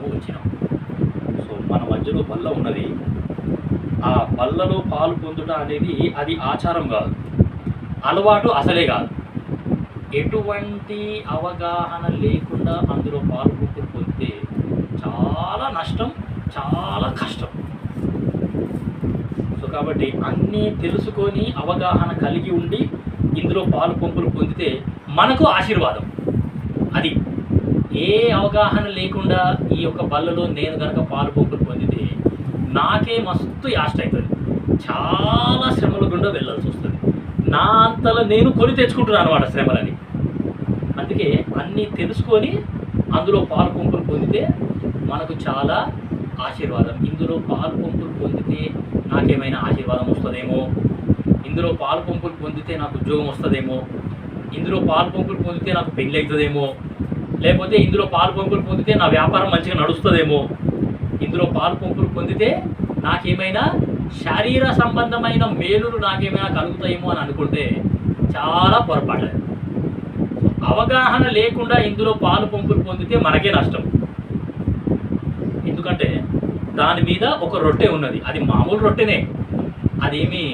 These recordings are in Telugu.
మనము వచ్చినాం. సో మన మధ్యలో బల్ల ఉన్నది. ఆ బల్లలో పాలు పొందుట అనేది అది ఆచారం కాదు, అలవాటు అసలే కాదు. ఎటువంటి అవగాహన లేకుండా అందులో పాలు పొందితే చాలా నష్టం, చాలా కష్టం. సో కాబట్టి అన్నీ తెలుసుకొని అవగాహన కలిగి ఉండి ఇందులో పాలు పంపులు పొందితే మనకు ఆశీర్వాదం. అది ఏ అవగాహన లేకుండా ఈ యొక్క బల్లలో నేను కనుక పాలు పంపులు పొందితే నాకే మస్తు యాస్ట్ అవుతుంది, చాలా శ్రమల గుండా వెళ్ళాల్సి వస్తుంది. నా అంతలో నేను కొని తెచ్చుకుంటున్నాను అన్నమాట శ్రమలని. అందుకే అన్నీ తెలుసుకొని అందులో పాలు పంపులు పొందితే మనకు చాలా ఆశీర్వాదం. ఇందులో పాలు పంపులు పొందితే నాకేమైనా ఆశీర్వాదం వస్తుందేమో, ఇందులో పాలు పంపులు పొందితే నాకు ఉద్యోగం వస్తుందేమో, ఇందులో పాలు పంపులు పొందితే నాకు పెళ్ళి అవుతుందేమో, లేకపోతే ఇందులో పాలు పంపులు పొందితే నా వ్యాపారం మంచిగా నడుస్తుందేమో, ఇందులో పాలు పంపులు పొందితే నాకేమైనా శరీర సంబంధమైన మేలులు నాకేమైనా కలుగుతాయేమో అని అనుకుంటే చాలా పొరపాటు. అవగాహన లేకుండా ఇందులో పాలు పంపులు పొందితే మనకే నష్టం. ఎందుకంటే దాని మీద ఒక రొట్టె ఉన్నది, అది మామూలు రొట్టెనే, అదేమి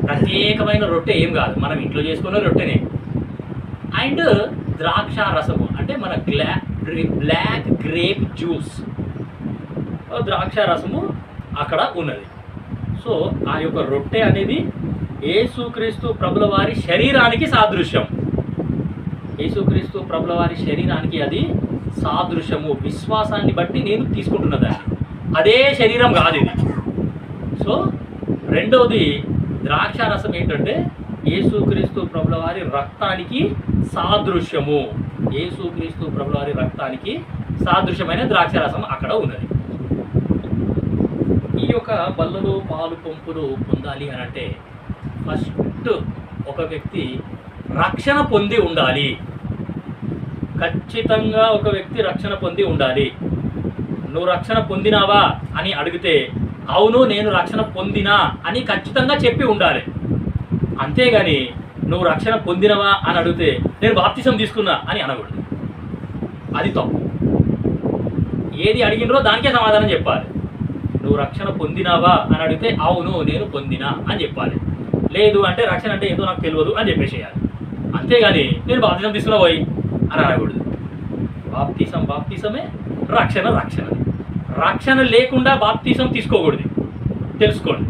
ప్రత్యేకమైన రొట్టె ఏం కాదు, మనం ఇంట్లో చేసుకునే రొట్టెనే. అండ్ ద్రాక్ష రసము అంటే మన బ్లాక్ గ్రేప్ జ్యూస్, ద్రాక్ష రసము అక్కడ ఉన్నది. సో ఆ యొక్క రొట్టె అనేది యేసుక్రీస్తు ప్రభుల వారి శరీరానికి సాదృశ్యం. యేసుక్రీస్తు ప్రభుల వారి శరీరానికి అది సాదృశ్యము. విశ్వాసాన్ని బట్టి నేను తీసుకుంటున్నదాన్ని, అదే శరీరం కాదు ఇది. సో రెండవది ద్రాక్ష రసం ఏంటంటే యేసుక్రీస్తు ప్రభుల వారి రక్తానికి సాదృశ్యము. యేసుక్రీస్తు ప్రభుల వారి రక్తానికి సాదృశ్యమైన ద్రాక్ష రసం అక్కడ ఉన్నది. ఈ యొక్క బల్లలో పాలు పంపులు పొందాలి అని అంటే ఫస్ట్ ఒక వ్యక్తి రక్షణ పొంది ఉండాలి. ఖచ్చితంగా ఒక వ్యక్తి రక్షణ పొంది ఉండాలి. నువ్వు రక్షణ పొందినావా అని అడిగితే అవును నేను రక్షణ పొందినా అని ఖచ్చితంగా చెప్పి ఉండాలి. అంతేగాని నువ్వు రక్షణ పొందినవా అని అడిగితే నేను బాప్తిసం తీసుకున్నా అని అనకూడదు, అది తప్పు. ఏది అడిగినరో దానికే సమాధానం చెప్పాలి. నువ్వు రక్షణ పొందినావా అని అడిగితే అవును నేను పొందినా అని చెప్పాలి. లేదు అంటే రక్షణ అంటే ఏదో నాకు తెలియదు అని చెప్పేసేయాలి. అంతేగాని నేను బాప్తిసం తీసుకున్నా పోయి అని అనకూడదు. బాప్తిసమే రక్షణ. రక్షణ లేకుండా బాప్తిసం తీసుకోకూడదు, తెలుసుకోండి.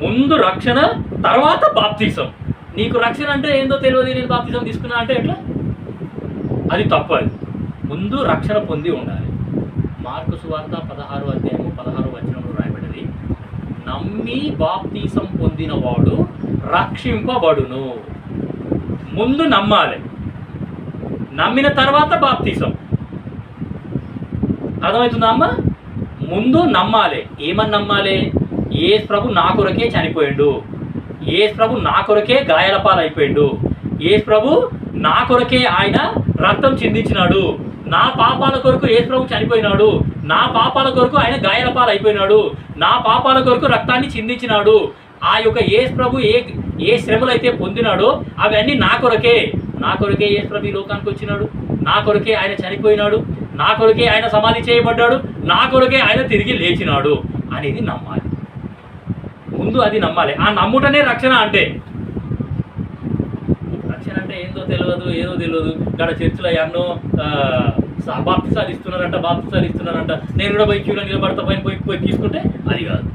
ముందు రక్షణ, తర్వాత బాప్తిసం. నీకు రక్షణ అంటే ఏందో తెలియదు, నేను బాప్తిసం తీసుకున్నా అంటే ఎట్లా? అది తప్పదు. ముందు రక్షణ పొంది ఉండాలి. మార్కు సువార్త 16వ అధ్యాయము 16వ వచనంలో రాయబడింది, నమ్మి బాప్తిసం పొందినవాడు రక్షింపబడును. ముందు నమ్మాలి, నమ్మిన తర్వాత బాప్తిసం. అర్థమవుతుందా అమ్మ? ముందు నమ్మాలి. ఏమని నమ్మాలి? యేసు ప్రభు నా కొరకే చనిపోయిండు, యేసు ప్రభు నా కొరకే గాయాల పాలైపోయిండు, యేసు ప్రభు నా కొరకే ఆయన రక్తం చిందించినాడు, నా పాపాల కొరకు యేసు ప్రభు చనిపోయినాడు, నా పాపాల కొరకు ఆయన గాయాల పాలైపోయినాడు, నా పాపాల కొరకు రక్తాన్ని చిందించినాడు. ఆ యొక్క యేసు ప్రభు ఏ శ్రమలు అయితే పొందినాడో అవన్నీ నా కొరకే యేసు ప్రభు ఈ లోకానికి వచ్చినాడు, నా కొరకే ఆయన చనిపోయినాడు, నా కొరకే ఆయన సమాధి చేయబడ్డాడు, నా కొరకే ఆయన తిరిగి లేచినాడు అనేది నమ్మాలి. ముందు అది నమ్మాలి. ఆ నమ్ముటనే రక్షణ అంటే. రక్షణ అంటే ఏందో తెలియదు, ఏదో తెలియదు. ఇక్కడ చర్చిలో ఎన్నో బాప్తిసాలు ఇస్తున్నారంట, నేను కూడా పోయి క్యూలో నిలబడతా పోయి తీసుకుంటే అది కాదు.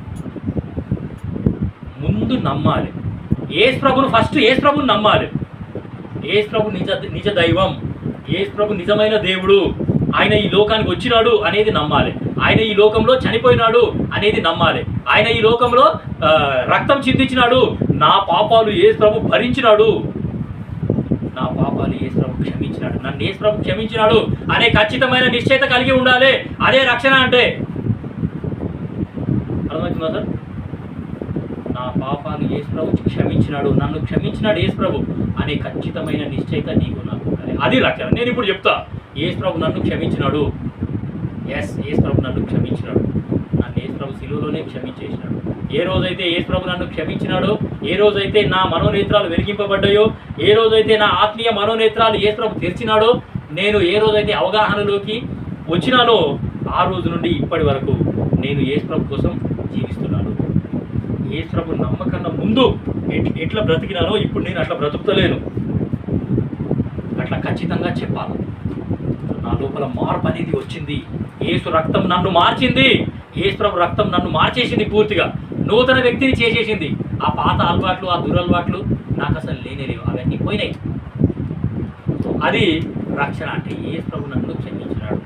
ముందు నమ్మాలి. యేసు ప్రభుని నమ్మాలి. యేసు ప్రభు నిజ దైవం, యేసు ప్రభు నిజమైన దేవుడు, ఆయన ఈ లోకానికి వచ్చినాడు అనేది నమ్మాలి. ఆయన ఈ లోకంలో చనిపోయినాడు అనేది నమ్మాలి. ఆయన ఈ లోకంలో రక్తం చిందించినాడు, నా పాపాలు యేసు ప్రభు భరించినాడు, నా పాపాలు యేసు ప్రభు క్షమించినాడు, నన్ను యేసు ప్రభు క్షమించినాడు అనే ఖచ్చితమైన నిశ్చయత కలిగి ఉండాలి. అదే రక్షణ అంటే. అర్థమవుతుందా సార్? నా పాపాలు యేసు ప్రభు క్షమించినాడు, నన్ను క్షమించినాడు యేసు ప్రభు అనే ఖచ్చితమైన నిశ్చయత నీకు నాకు ఉండాలి. అది రక్షణ. నేను ఇప్పుడు చెప్తా, యేసు ప్రభు నన్ను క్షమించినాడు. యేసు ప్రభు నన్ను క్షమించినాడు, నన్ను యేసు ప్రభు శిలువలోనే క్షమించేసినాడు. ఏ రోజైతే యేసు ప్రభు నన్ను క్షమించినాడో, ఏ రోజైతే నా మనోనేత్రాలు వెలిగింపబడ్డాయో, ఏ రోజైతే నా ఆత్మీయ మనోనేత్రాలు యేసు ప్రభు తెరిచినాడో, నేను ఏ రోజైతే అవగాహనలోకి వచ్చినానో ఆ రోజు నుండి ఇప్పటి వరకు నేను యేసు ప్రభు కోసం జీవిస్తున్నాను. యేసు ప్రభు నమ్మకన్నా ముందు ఎట్లా బ్రతికినానో ఇప్పుడు నేను అట్లా బ్రతుకుతలేను. అట్లా ఖచ్చితంగా చెప్పాలి. నా లోపల మార్పు అనేది వచ్చింది. యేసు రక్తం నన్ను మార్చింది. యేసు ప్రభు రక్తం నన్ను మార్చేసింది, పూర్తిగా నూతన వ్యక్తిని చేసేసింది. ఆ పాత అలవాట్లు, ఆ దురలవాట్లు నాకు అసలు లేనేలేవు, అవన్నీ పోయినాయి. అది రక్షణ అంటే. యేసు ప్రభు నన్ను క్షమించినాడు.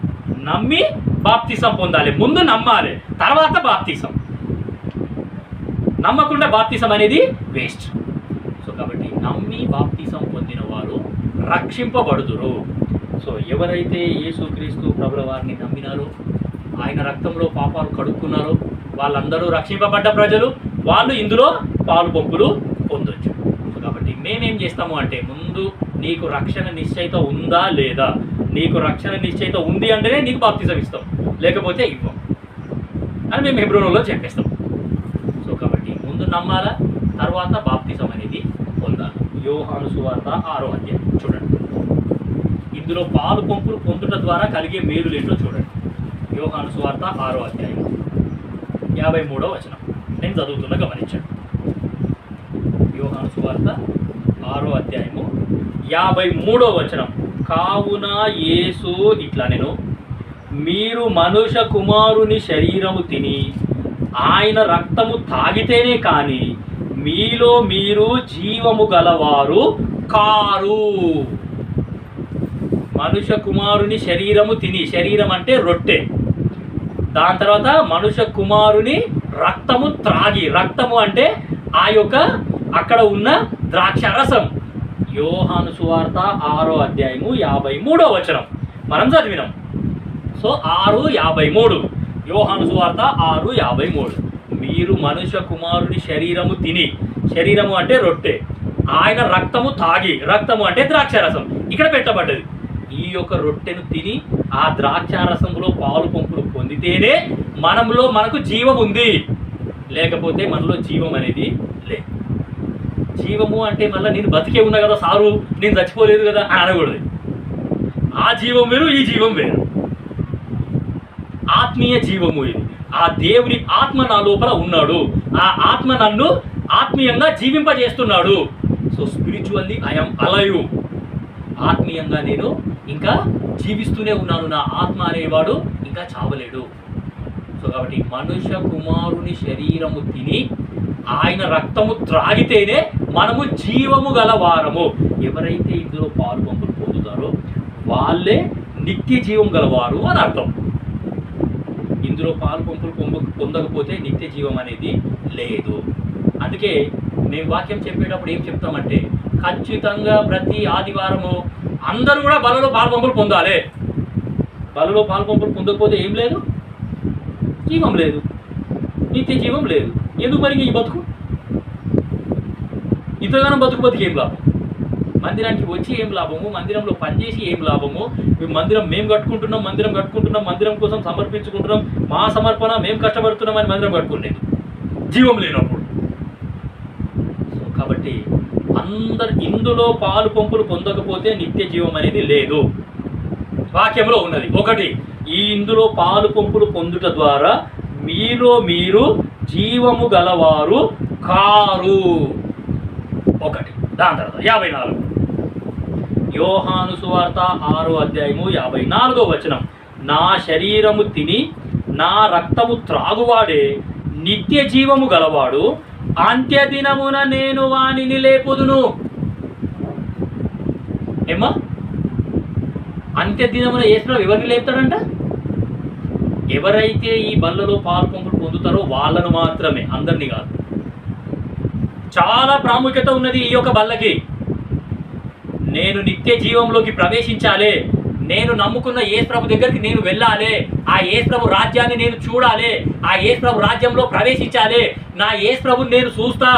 నమ్మి బాప్తిసం పొందాలి. ముందు నమ్మాలి, తర్వాత బాప్తిసం. నమ్మకుండా బాప్తిసం అనేది వేస్ట్. సో కాబట్టి నమ్మి బాప్తిసం పొందిన వారు రక్షింపబడుదురు. సో ఎవరైతే యేసుక్రీస్తు ప్రభుల వారిని నమ్మినారో, ఆయన రక్తంలో పాపాలు కడుక్కున్నారో వాళ్ళందరూ రక్షింపబడ్డ ప్రజలు. వాళ్ళు ఇందులో పాలు పంపులు పొందొచ్చు. సో కాబట్టి మేమేం చేస్తాము అంటే, ముందు నీకు రక్షణ నిశ్చయిత ఉందా లేదా, నీకు రక్షణ నిశ్చయిత ఉంది అంటేనే నీకు బాప్తిసం ఇస్తాం, లేకపోతే ఇవ్వం అని మేము హెబ్రోనులో చెప్పేస్తాం. సో కాబట్టి ముందు నమ్మాలా, తర్వాత బాప్తిసం అనేది పొందాలి. యోహాను సువార్త 6వ అధ్యాయం చూడండి. ఇందులో పాలు పంపులు పొందుట ద్వారా కలిగే మేలులు ఏంటో చూడండి. యోహాను సువార్త 6వ అధ్యాయం 53వ వచనం నేను చదువుతున్నా, గమనించండి. యోహాను సువార్త 6వ అధ్యాయము 53వ వచనం. కావున యేసు ఇట్లా నేను, మీరు మనుష్య కుమారుని శరీరము తిని ఆయన రక్తము తాగితేనే కానీ మీలో మీరు జీవము గలవారు కారు. మనుష్య కుమారుని శరీరము తిని, శరీరం అంటే రొట్టె, దాని తర్వాత మనుష్య కుమారుని రక్తము త్రాగి, రక్తము అంటే ఆ యొక్క అక్కడ ఉన్న ద్రాక్ష రసం. యోహాను సువార్త 6వ అధ్యాయము 53వ వచనం మనం చదివినాం. సో 6:53, యోహాను సువార్త 6:53. మీరు మనుష్య కుమారుని శరీరము తిని, శరీరము అంటే రొట్టె, ఆయన రక్తము తాగి, రక్తము అంటే ద్రాక్షారసం ఇక్కడ పెట్టబడ్డది. ఈ యొక్క రొట్టెను తిని ఆ ద్రాక్షారసంలో పాలు పంపులు పొందితేనే మనకు జీవం ఉంది, లేకపోతే మనలో జీవం అనేది లేదు. జీవము అంటే మళ్ళీ నేను బతికే ఉన్నా కదా సారు, నేను చచ్చిపోలేదు కదా అని అనకూడదు. ఆ జీవం వేరు, ఈ జీవం వేరు. ఆత్మీయ జీవము ఇది. ఆ దేవుని ఆత్మ నా లోపల ఉన్నాడు, ఆ ఆత్మ నన్ను ఆత్మీయంగా జీవింపజేస్తున్నాడు. So spiritually I'm alive. ఆత్మీయంగా నేను ఇంకా జీవిస్తూనే ఉన్నాను. నా ఆత్మ అనేవాడు ఇంకా చావలేడు. సో కాబట్టి మనుష్య కుమారుని శరీరము తిని ఆయన రక్తము త్రాగితేనే మనము జీవము గలవారము. ఎవరైతే ఇందులో పాలు పంపులు పొందుతారో వాళ్ళే నిత్య జీవం గలవారు అని అర్థం. ఇందులో పాలు పంపులు పొందకపోతే నిత్య జీవం అనేది లేదు. అందుకే మేము వాక్యం చెప్పేటప్పుడు ఏం చెప్తామంటే, ఖచ్చితంగా ప్రతి ఆదివారము అందరూ కూడా బలలో పాలు పంపులు పొందాలి. బలలో పాలు పంపులు పొందకపోతే ఏం లేదు, జీవం లేదు, నిత్య జీవం లేదు. ఎందుకు మరి ఈ బతుకు? ఇంతగానో బతుకు ఏం లాభం? మందిరానికి వచ్చి ఏం లాభము? మందిరంలో పనిచేసి ఏం లాభము? మందిరం మేము కట్టుకుంటున్నాం, మందిరం కోసం సమర్పించుకుంటున్నాం, మా సమర్పణ మేము కష్టపడుతున్నామని మందిరం కట్టుకునేది జీవం లేనప్పుడు. సో కాబట్టి అందరు ఇందులో పాలు పంపులు పొందకపోతే నిత్య జీవం అనేది లేదు. వాక్యంలో ఉన్నది ఒకటి, ఈ ఇందులో పాలు పంపులు పొందుట ద్వారా మీలో మీరు జీవము గలవారు కారు. ఒకటి. దాని తర్వాత 54, యోహాను సువార్త 6వ అధ్యాయము 54వ వచనం. నా శరీరము తిని నా రక్తము త్రాగువాడే నిత్య జీవము గలవాడు, అంత్యదినమున నేను వానిని లేపుదును. ఏమ్మా, అంత్యదినమున యేసు ఎవరిని లేపుతాడంట? ఎవరైతే ఈ బల్లలో పాలు పంపులు పొందుతారో వాళ్ళను మాత్రమే, అందరినీ కాదు. చాలా ప్రాముఖ్యత ఉన్నది ఈ యొక్క బల్లకి. నేను నిత్య జీవంలోకి ప్రవేశించాలి, నేను నమ్ముకున్న యేసు ప్రభు దగ్గరికి నేను వెళ్ళాలి, ఆ యేసు ప్రభు రాజ్యాన్ని నేను చూడాలి, ఆ యేసు ప్రభు రాజ్యంలో ప్రవేశించాలి, నా యేసు ప్రభుని నేను చూస్తా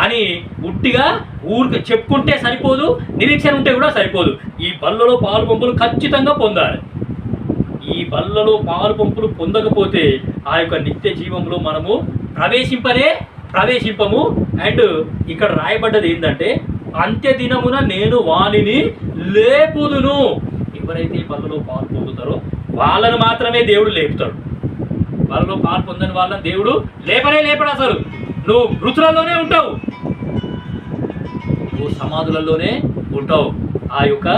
అని ఉట్టిగా ఊరికి చెప్పుకుంటే సరిపోదు, నిరీక్షణ ఉంటే కూడా సరిపోదు. ఈ బల్లలో పాలు పంపులు ఖచ్చితంగా పొందాలి. ఈ బల్లలో పాలు పంపులు పొందకపోతే ఆ యొక్క నిత్య జీవంలో మనము ప్రవేశింపము. అండ్ ఇక్కడ రాయబడ్డది ఏంటంటే, అంత్యదినమున నేను వానిని లేపుదును. ఎవరైతే బల్లలో పాలు పొందుతారో వాళ్ళను మాత్రమే దేవుడు లేపుతాడు. వాళ్ళలో పాలు పొందని వాళ్ళని దేవుడు లేపడు. అసలు నువ్వు మృతులలోనే ఉంటావు, నువ్వు సమాధులలోనే ఉంటావు. ఆ యొక్క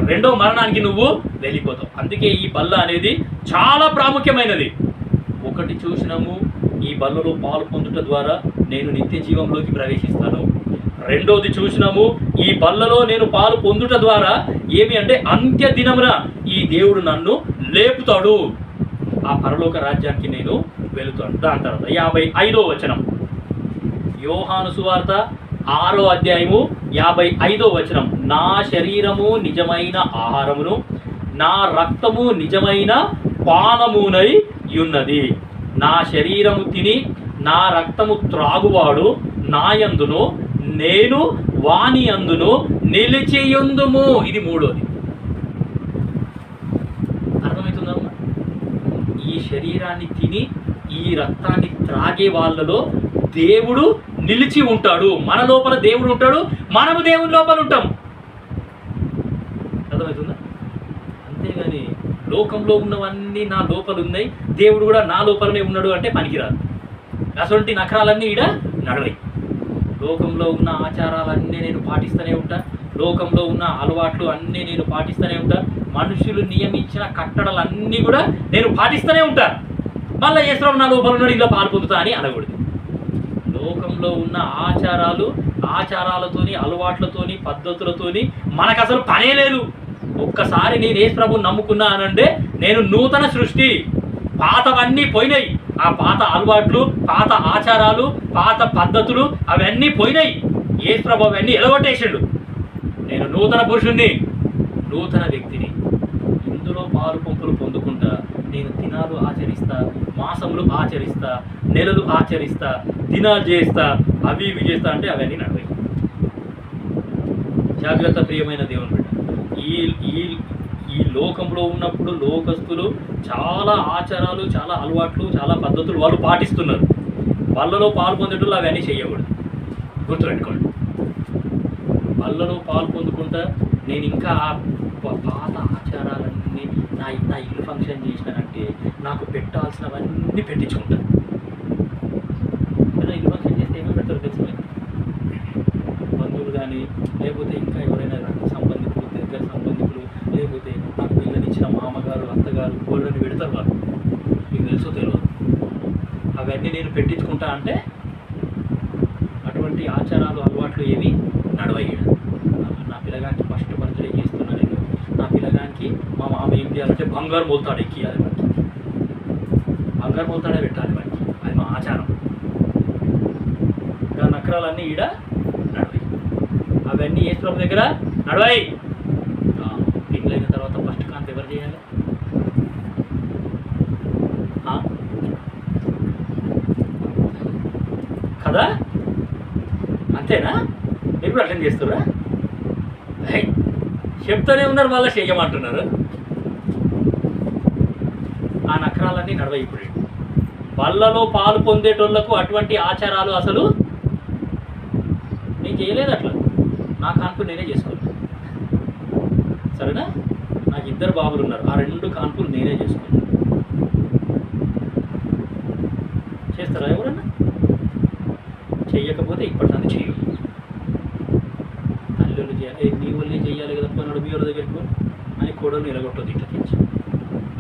రెండో మరణానికి నువ్వు వెళ్ళిపోతావు. అందుకే ఈ బల్ల అనేది చాలా ప్రాముఖ్యమైనది. ఒకటి చూసినాము, ఈ బల్లలో పాలు పొందుట ద్వారా నేను నిత్య జీవంలోకి ప్రవేశిస్తాను. రెండోది చూసినాము, ఈ బల్లలో నేను పాలు పొందుట ద్వారా ఏమి అంటే అంత్య దినమున ఈ దేవుడు నన్ను లేపుతాడు, ఆ పరలోక రాజ్యానికి నేను వెళుతాను. దాని తర్వాత 55వ వచనం, యోహాను సువార్త 6వ అధ్యాయము 55వ వచనం. నా శరీరము నిజమైన ఆహారమును, నా రక్తము నిజమైన పానమునై ఉన్నది. నా శరీరము తిని నా రక్తము త్రాగువాడు నాయందును, నేను వాని యందును నిలిచియుందుము. ఇది మూడోది. అర్థమవుతుందమ్మా? ఈ శరీరాన్ని తిని ఈ రక్తాన్ని త్రాగే వాళ్ళలో దేవుడు నిలిచి ఉంటాడు. మన లోపల దేవుడు ఉంటాడు, మనము దేవుని లోపల ఉంటాం. అర్థమవుతుందా? అంతేగాని లోకంలో ఉన్నవన్నీ నా లోపల ఉన్నాయి, దేవుడు కూడా నా లోపలనే ఉన్నాడు అంటే పనికిరాదు. అటువంటి నఖరాలన్నీ ఈడ నడవై. లోకంలో ఉన్న ఆచారాలన్నీ నేను పాటిస్తూనే ఉంటా, లోకంలో ఉన్న అలవాట్లు అన్నీ నేను పాటిస్తూనే ఉంటా, మనుషులు నియమించిన కట్టడలన్నీ కూడా నేను పాటిస్తూనే ఉంటా. మళ్ళీ యేసుప్రభు నా లోపల ఉన్నాడు, ఇలా పాలు పొందుతా అని అనకూడదు. లోకంలో ఉన్న ఆచారాలతోని, అలవాట్లతోని, పద్ధతులతోని మనకు అసలు పనే లేదు. ఒక్కసారి నేను యేసుప్రభుని నమ్ముకున్నా అనంటే నేను నూతన సృష్టి. పాతవన్నీ పోయినాయి, ఆ పాత అలవాట్లు, పాత ఆచారాలు, పాత పద్ధతులు అవన్నీ పోయినాయి. యేసుప్రభు అవన్నీ ఎలగొట్టేసిండు. నేను నూతన పురుషుణ్ణి, నూతన వ్యక్తిని. ఇందులో పాలు పంపులు పొందుకుంటా నేను దినాలు ఆచరిస్తా, మాసములు ఆచరిస్తా, నెలలు ఆచరిస్తా, దినాలు చేస్తా, అవి ఇవి చేస్తా అంటే అవన్నీ నడవాయి. జాగ్రత్త ప్రియమైన దేవుని బిడ్డ. ఈ లోకంలో ఉన్నప్పుడు లోకస్తులు చాలా ఆచారాలు, చాలా అలవాట్లు, చాలా పద్ధతులు వాళ్ళు పాటిస్తున్నారు. వాళ్ళలో పాలు పొందేటోళ్ళు అవన్నీ చేయకూడదు. గుర్తుపెట్టుకోండి. వాళ్ళలో పాలు పొందుకుంటా నేను ఇంకా ఆ పాత ఆచారాలన్నీ నా ఇల్లు ఫంక్షన్ చేసినానంటే నాకు పెట్టాల్సినవన్నీ పెట్టించుకుంటాను. ఇల్లు ఫంక్షన్ చేస్తే ఏమేమి పెడతారు తెలుసు? బంధువులు కానీ, లేకపోతే ఇంకా ఎవరైనా రక్త సంబంధికులు, దగ్గర సంబంధికులు, లేకపోతే నాకు పిల్లనిచ్చిన మామగారు, అత్తగారు, కోళ్ళని పెడతారు వాళ్ళు. మీకు తెలుసో తెలియదు. అవన్నీ నేను పెట్టించుకుంటా అంటే అటువంటి ఆచారాలు, అలవాట్లు ఏవి నడవయ్యాడు. నా పిల్లగానికి ఫస్ట్ బర్త్డే చేస్తున్నా నేను, నా పిల్లగానికి మా మామ ఏం చేయాలంటే బంగారు మొలుతాడు ఎక్కియాలి, వాడికి బంగారు మొలుతాడే పెట్టాలి వాడికి. అది మా ఆచారం. ఇంకా నకరాలన్నీ ఈడ నడవాయి. అవన్నీ యేసుప్రభు దగ్గర నడవాయి. పెళ్ళైన తర్వాత ఫస్ట్ కాంతి ఎవరు చేయాలి? కదా? అంతేనా? మీరు కూడా అటెండ్ చేస్తారా? చెప్తూనే ఉన్నారు, వాళ్ళ చేయమంటున్నారు. ఆ నకరాలన్నీ నడవయి. ఇప్పుడు వాళ్ళలో పాలు పొందేటోళ్లకు అటువంటి ఆచారాలు అసలు నేను చేయలేదు. అట్లా నా కాన్పులు నేనే చేసుకోను. సరేనా? నాకు 2 బాబులు ఉన్నారు, ఆ 2 కాన్పులు నేనే చేసుకున్నాను. చేస్తారా ఎవరన్నా? చెయ్యకపోతే ఇప్పటిదాన్ని చెయ్యి. అల్లుళ్ళు చేయాలి, నీ వాళ్ళే చేయాలి కదా, పోయినాడు మీ వాళ్ళ దగ్గరికి అని కోడలు నిలగొట్టదు ఇట్లా తెచ్చి.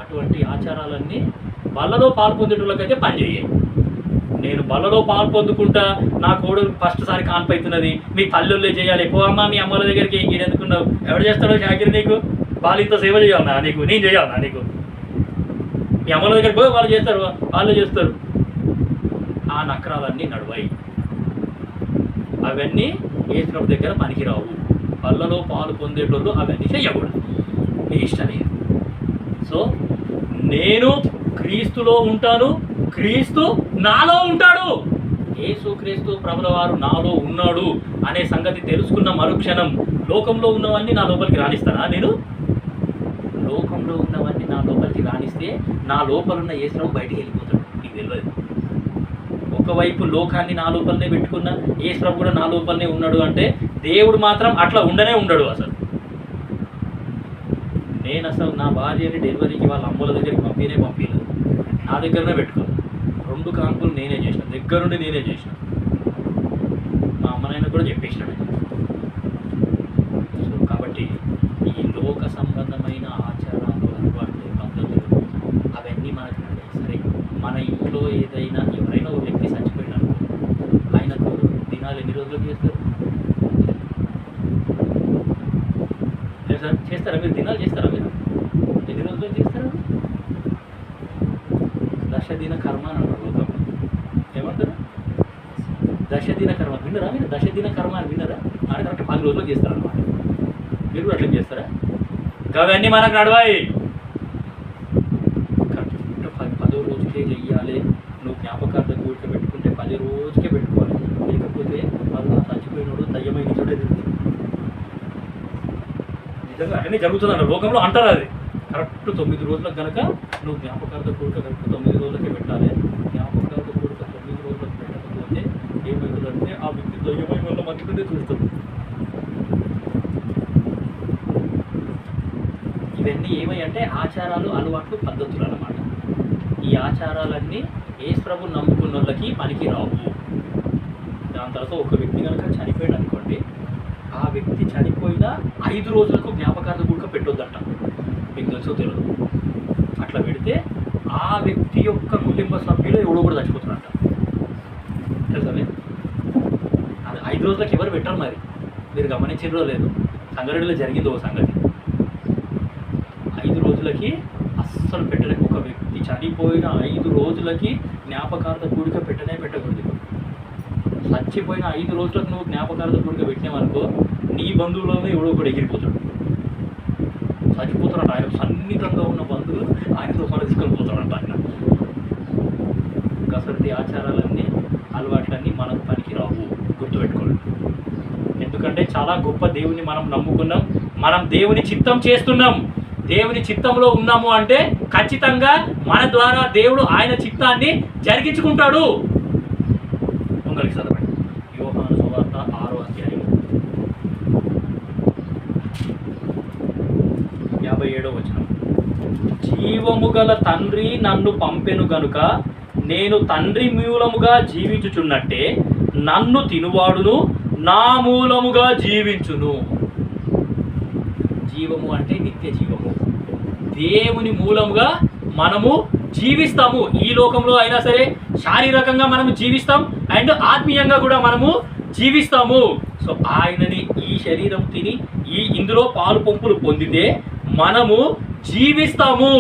అటువంటి ఆచారాలన్నీ బల్లలో పాలు పొందేటోళ్ళకైతే పని చేయాలి. నేను బల్లలో పాలు పొందుకుంటా, నా కోడలు ఫస్ట్ సారి కాన్పు అవుతున్నది, మీ తల్లుళ్ళే చేయాలి, ఎక్కువ అమ్మ మీ అమ్మల దగ్గరికి ఎందుకున్నావు, ఎవరు చేస్తాడో చాకిరి నీకు, వాళ్ళు ఇంత సేవ చేయాలన్నా నీకు, నేను చేయాలన్నా నీకు? మీ అమ్మల దగ్గరికి పోయి వాళ్ళు చేస్తారు, వాళ్ళు చేస్తారు. ఆ నకరాలన్నీ నడవాయి. అవన్నీ యేసుప్రభు దగ్గర పనికిరావు. బల్లలో పాలు పొందేటోళ్ళు అవన్నీ చేయకూడదు, నీ ఇష్టమే. సో నేను క్రీస్తులో ఉంటాను, క్రీస్తు నాలో ఉంటాడు. యేసుక్రీస్తు ప్రభుల వారు నాలో ఉన్నాడు అనే సంగతి తెలుసుకున్న మరుక్షణం లోకంలో ఉన్నవన్నీ నా లోపలికి రాణిస్తానా? నేను లోకంలో ఉన్నవన్నీ నా లోపలికి రాణిస్తే నా లోపల ఉన్న యేసుప్రభు బయటికి వెళ్ళిపోతాడు. నీకు తెలియదు. ఒకవైపు లోకాన్ని నా లోపలనే పెట్టుకున్న యేసుప్రభు కూడా నా లోపలనే ఉన్నాడు అంటే దేవుడు మాత్రం అట్లా ఉండనే ఉండడు. అసలు నేను అసలు నా భార్యని డెలివరీకి వాళ్ళ అమ్మల దగ్గరికి పంపించలేదు, నా దగ్గరనే పెట్టుకోను. 2 కాన్పులు నేనే చేసిన, దగ్గరుండి నేనే చేసిన. మా అమ్మనైనా కూడా చెప్పేసినాడు. సో కాబట్టి ఈ లోక సంబంధమైన ఆచారాలు, అలవాట్లు, పద్ధతులు అవన్నీ మనకు సరే. మన ఇంట్లో ఏదైనా ఎవరైనా ఒక వ్యక్తి చచ్చిపోయినారు, ఆయనకు దినాలు ఎన్ని రోజులకు చేస్తారు? సార్ చేస్తారా మీరు? దినాలు చేస్తారా మీరు? ఎన్ని రోజులు చేస్తారు? 10 దిన కర్మ అని అంటారు లోకంలో. ఏమంటారు? 10 దిన కర్మ విన్నరా మీరు? 10 దిన కర్మ అని విన్నరా? అంటే కరెక్ట్ 10 రోజులు చేస్తారన్నమాట. మీరు కూడా అట్లా చేస్తారా? అవన్నీ మనకు నడవాయి. కరెక్ట్ 10వ రోజుకే చెయ్యాలి. నువ్వు జ్ఞాపకార్థం కూడిక పెట్టుకుంటే 10 రోజుకే పెట్టుకోవాలి. లేకపోతే వాళ్ళు చచ్చిపోయినోడు దయ్యమైన చోటే తిరుగుతుంది. నిజంగా అన్నీ జరుగుతుందన్న లోకంలో అంటారు. అది కరెక్ట్ 9 రోజులకు కనుక నువ్వు జ్ఞాపకార్థ కూడిక కరెక్ట్ 9 రోజులకే పెట్టాలి. జ్ఞాపకార్థ కూడిక 9 రోజులకు పెట్టకపోతే ఏమవుతుందంటే ఆ వ్యక్తి దయ్యమై వల్ల మంచిగానే చూస్తుంది. ఇవన్నీ ఏమయ్యంటే ఆచారాలు, అలవాట్లు, పద్ధతులు అన్నమాట. ఈ ఆచారాలన్నీ యేసు ప్రభువుని నమ్ముకున్న వాళ్ళకి పనికి రావు. దాని తర్వాత ఒక వ్యక్తి కనుక చనిపోయాడు అనుకోండి, ఆ వ్యక్తి చనిపోయిన 5 రోజులకు జ్ఞాపకార్థ కూడిక పెట్టొద్దంట. మీకు తెలుసో తెలియదు. అట్లా పెడితే ఆ వ్యక్తి యొక్క కుటుంబ సభ్యులు ఎవడో కూడా చచ్చిపోతారంట. తెలుసా? అది 5 రోజులకు ఎవరు పెట్టరు. మరి మీరు గమనించరో లేదు, సంగారెడ్డిలో జరిగింది ఒక సంగతి. 5 రోజులకి అస్సలు పెట్టలే. ఒక వ్యక్తి చనిపోయిన 5 రోజులకి జ్ఞాపకార్థ కూడిక పెట్టకూడదు. చచ్చిపోయిన 5 రోజులకు నువ్వు జ్ఞాపకార్థ కూడిక పెట్టినావనుకో, నీ బంధువులోనే ఎవడో కూడా ఎగిరిపోతాడు. చచ్చిపోతాడంట. ఆయన సన్నిహితంగా ఉన్న బంధువులు ఆయనతో పాటు తీసుకొని పోతాడంట. ఆయన కసరతి ఆచారాలన్నీ, అలవాట్లన్నీ మనకు పనికి రావు. గుర్తుపెట్టుకోండి. ఎందుకంటే చాలా గొప్ప దేవుని మనం నమ్ముకున్నాం. మనం దేవుని చిత్తం చేస్తున్నాం. దేవుని చిత్తంలో ఉన్నాము అంటే ఖచ్చితంగా మన ద్వారా దేవుడు ఆయన చిత్తాన్ని జరిగించుకుంటాడు. చదవండి యోహాను సువార్త 6వ అధ్యాయం 57వ వచనం. జీవము గల తండ్రి నన్ను పంపెను గనుక నేను తండ్రి మూలముగా జీవించుచున్నట్టే నన్ను తినువాడును నా మూలముగా జీవించును. జీవము అంటే నిత్య జీవము. దేవుని మూలముగా మనము జీవిస్తాము. ఈ లోకంలో అయినా సరే శారీరకంగా మనము జీవిస్తాం అండ్ ఆత్మీయంగా కూడా మనము జీవిస్తాము. సో ఆయనని ఈ శరీరం తిని ఇందులో పాలు పంపులు పొందితే మనము జీవిస్తాము.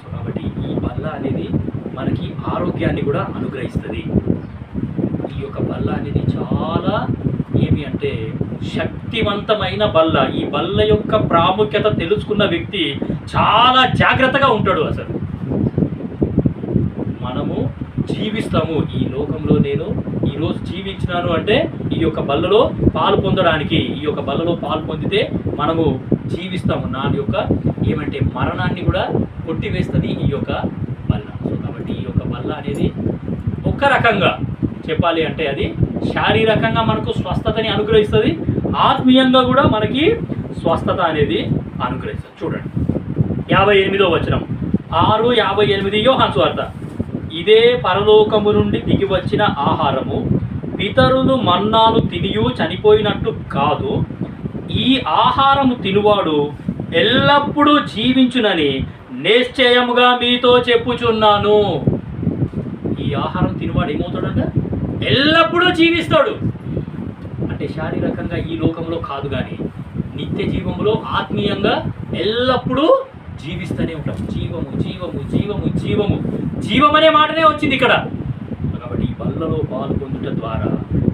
సో కాబట్టి ఈ బల్ల అనేది మనకి ఆరోగ్యాన్ని కూడా అనుగ్రహిస్తుంది. ఈ యొక్క బల్ల అనేది చాలా ఏమి అంటే శక్తివంతమైన బల్ల. ఈ బల్ల యొక్క ప్రాముఖ్యత తెలుసుకున్న వ్యక్తి చాలా జాగ్రత్తగా ఉంటాడు. అసలు మనము జీవిస్తాము. ఈ లోకంలో నేను ఈరోజు జీవించినాను అంటే ఈ యొక్క బల్లలో పాలు పొందడానికి, ఈ యొక్క బల్లలో పాలు పొందితే మనము జీవిస్తాము. నా యొక్క ఏమంటే మరణాన్ని కూడా కొట్టివేస్తుంది ఈ యొక్క బల్ల. సో కాబట్టి ఈ యొక్క బల్ల అనేది ఒక రకంగా చెప్పాలి అంటే అది శారీరకంగా మనకు స్వస్థతని అనుగ్రహిస్తుంది, ఆత్మీయంగా కూడా మనకి స్వస్థత అనేది అనుగ్రహిస్తుంది. చూడండి 58వ వచనం 6:58 యోహాను సువార్త. ఇదే పరలోకము నుండి దిగి వచ్చిన ఆహారము, పితరులు మన్నాను తినియు చనిపోయినట్టు కాదు. ఈ ఆహారము తినువాడు ఎల్లప్పుడూ జీవించునని నిశ్చయముగా మీతో చెప్పుచున్నాను. ఈ ఆహారం తినువాడు ఏమవుతాడంట? ఎల్లప్పుడూ జీవిస్తాడు. అంటే శారీరకంగా ఈ లోకంలో కాదు, కానీ నిత్య జీవములో ఆత్మీయంగా ఎల్లప్పుడూ జీవిస్తూనే ఉంటాం. జీవము జీవము జీవము జీవము జీవం అనే మాటనే వచ్చింది ఇక్కడ. కాబట్టి ఈ బల్లలో పాలు పొందుట ద్వారా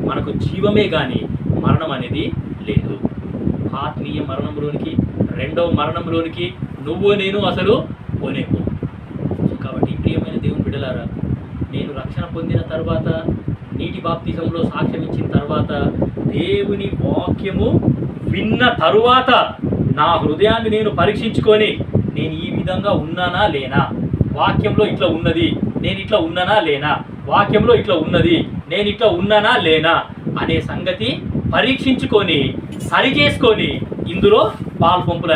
మనకు జీవమే కానీ మరణం అనేది లేదు. ఆత్మీయ మరణంలోనికి, రెండవ మరణంలోనికి నువ్వు నేను అసలు పోనేపో. కాబట్టి ప్రియమైన దేవుని బిడ్డలారా, నేను రక్షణ పొందిన తర్వాత, నీటి బాప్తిజంలో సాక్ష్యం ఇచ్చిన తర్వాత, దేవుని వాక్యము విన్న తరువాత నా హృదయాన్ని నేను పరీక్షించుకొని నేను ఈ విధంగా ఉన్నానా లేనా, వాక్యంలో ఇట్లా ఉన్నది, నేను ఇట్లా ఉన్నానా లేనా, వాక్యంలో ఇట్లా ఉన్నది, నేను ఇట్లా ఉన్నానా లేనా అనే సంగతి పరీక్షించుకొని సరి చేసుకొని ఇందులో పాలు పంపులు